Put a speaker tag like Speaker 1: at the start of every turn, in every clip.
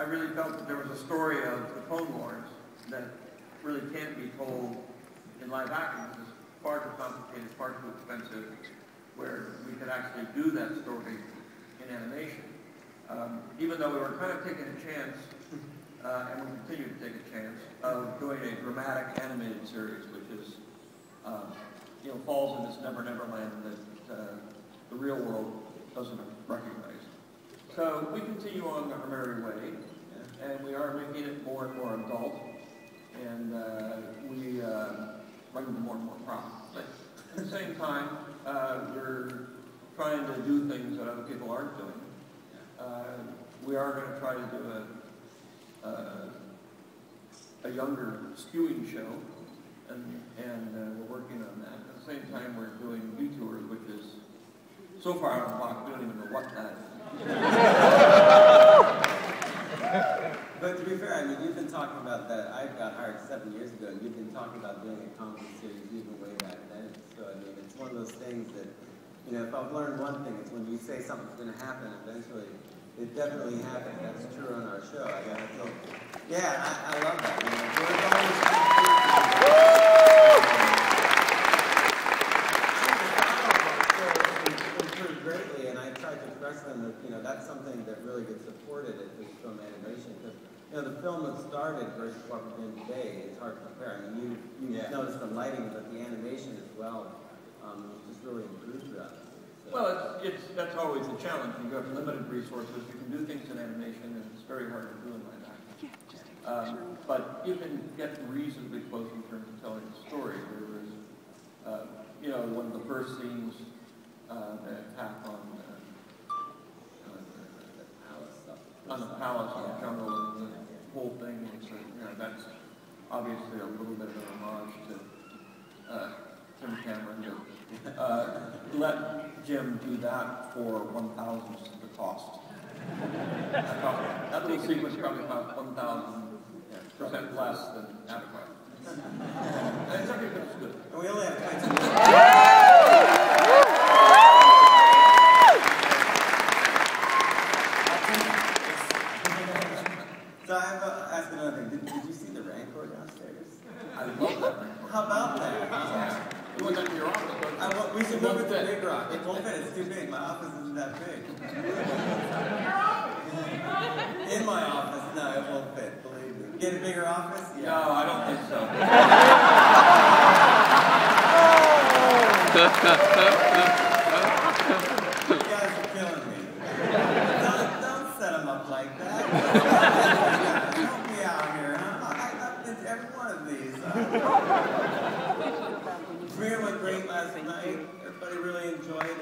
Speaker 1: really felt that there was a story of the Clone Wars that really can't be told in live action because it's far too complicated, far too expensive, where we could actually do that story in animation. Even though we were kind of taking a chance, and we continue to take a chance, of doing a dramatic animated series, which is, falls in this Never Never Land that the real world doesn't recognize. So we continue on our merry way, and we are making it more and more adult, and we run into more and more problems. But at the same time, we're trying to do things that other people aren't doing. We are going to try to do a younger skewing show, and we're working on that. At the same time, we're doing detours, which is so far out of the box, we don't even know what that is.
Speaker 2: But to be fair, I mean, you've been talking about that. I got hired 7 years ago, and you've been talking about doing a comedy series even way back then. So, I mean, it's one of those things that, if I've learned one thing, it's when you say something's going to happen, eventually, it definitely happened. That's true on our show. I love that. We're always pretty greatly, and I tried to express them that, that's something that really gets supported at this film animation, because, the film that started versus what we're doing today, it's hard to compare. I mean, you noticed the lighting, but the animation as well, just really improved throughout.
Speaker 1: Well, that's always the challenge. You have limited resources. You can do things in animation, and it's very hard to do in live action. But you can get reasonably close in terms of telling the story. There was, one of the first scenes, the attack on the palace, on the jungle, and the whole thing. That's obviously a little bit of an homage to Tim Cameron. Let Jim do that for 1,000th of the cost. That little sequence probably cost 1,000% less than Avatar. And it's every bit as good.
Speaker 2: And we only have 22 minutes. So I have to ask another thing. Did you see the Rancor downstairs?
Speaker 1: I love that Rancor.
Speaker 2: How about that?
Speaker 1: You went into your office.
Speaker 2: We should move it to Big Rock. It won't fit. It's too big. My office isn't that big. In my office, no, it won't fit. Believe me. Get a bigger office? Yeah.
Speaker 1: No, I don't think so.
Speaker 2: You guys are killing me. Don't set them up like that. Help me out here. I've been to every one of these. Premiere went great last night. Everybody really enjoyed it.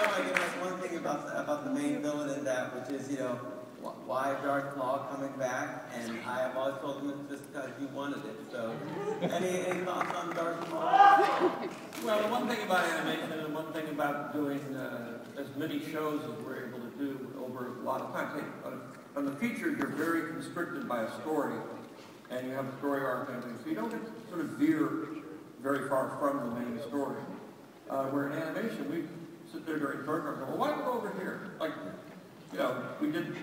Speaker 2: I can ask one thing about the main villain in that, which is, why Darth Maul coming back, and I have always told him it's just because you wanted it. So, any thoughts on Darth Maul?
Speaker 1: Well, the one thing about animation and one thing about doing as many shows as we're able to do over a lot of time. On the features, you're very constricted by a story, and you have a story arc and everything, so you don't get to sort of veer very far from the main story. Where in animation, we sit there during story arcs and go, well, why go over here? Like, we did,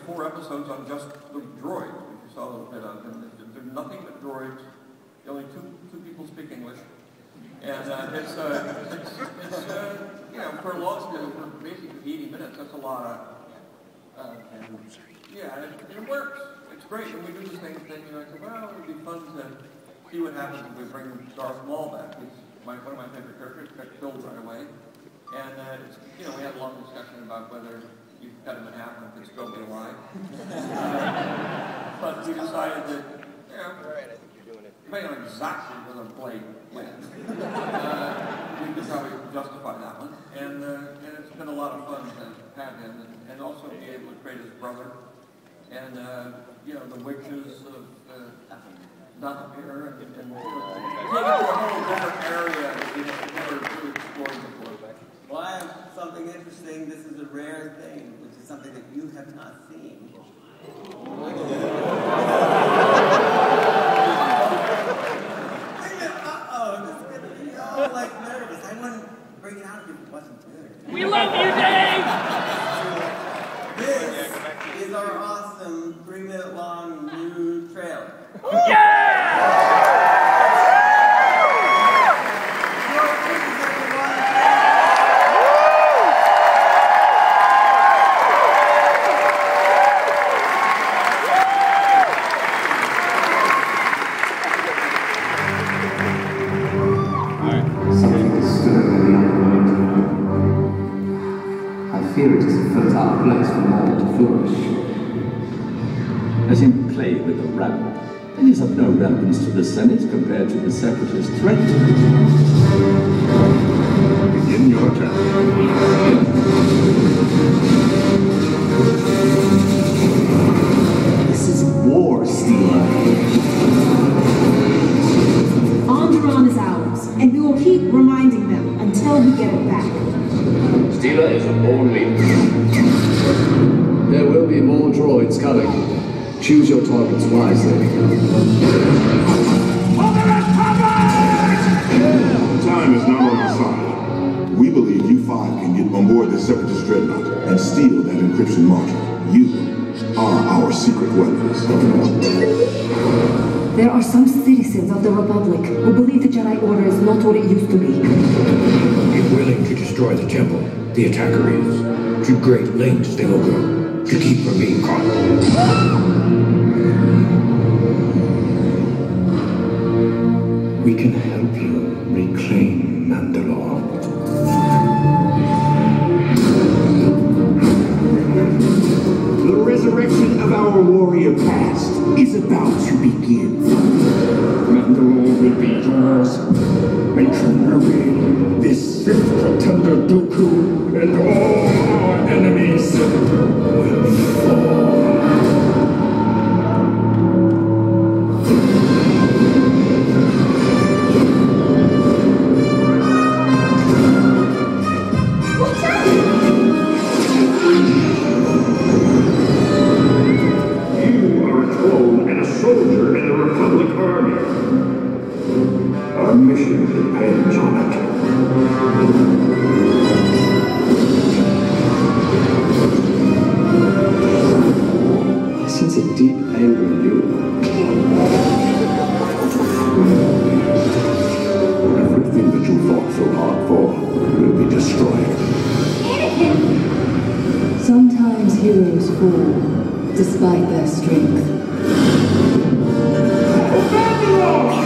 Speaker 1: 4 episodes on just the droids, which you saw a little bit of, and there's nothing but droids. Only two people speak English, and it's for a long show, for basically 80 minutes, that's a lot of. It works. It's great. And we do the same thing. I said, well, it would be fun to see what happens if we bring Darth Maul back. He's one of my favorite characters. Got killed right away. And we had a long discussion about whether you cut him in half and could still be alive. But we decided that, depending on exactly where the blade went, we could probably justify that one. And it's been a lot of fun to have him, and also be able to create his brother, and the witches of Dathomir, and take it to a whole different area that we have never really explored before.
Speaker 2: Well, I have something interesting. This is a rare thing, which is something that you have not seen. This is getting me all nervous. I wouldn't bring it out if it wasn't
Speaker 3: We love you, Dave!
Speaker 2: This is our awesome 3-minute long new trailer.
Speaker 3: Yeah!
Speaker 4: I fear it is a fertile place for more to flourish.
Speaker 5: Let him play with the rabble. It is of no relevance to the Senate compared to the separatist threat.
Speaker 6: Begin your attack.
Speaker 4: This is war, Steeler.
Speaker 7: Aron is ours, and we will keep reminding them until we get it back.
Speaker 8: Steeler is a born leader.
Speaker 4: There will be more droids coming. Choose your targets wisely.
Speaker 6: Time is not on our side. We believe you 5 can get on board this separatist dreadnought and steal that encryption module. You are our secret weapons.
Speaker 7: There are some citizens of the Republic who believe the Jedi Order is not what it used to be.
Speaker 8: Be willing to destroy the temple. The attacker is. To great lengths they will go to keep from being caught.
Speaker 5: We can help you reclaim Mandalore.
Speaker 6: The resurrection of our warrior past is about to begin.
Speaker 5: Mandalore will be yours. Matron Rui, this fifth pretender Dooku, and all our enemies will fall.
Speaker 6: Our mission depends on it.
Speaker 4: I sense a deep anger in you.
Speaker 6: Everything that you fought so hard for will be destroyed.
Speaker 7: Sometimes heroes fall, despite their strength.
Speaker 6: Babylon!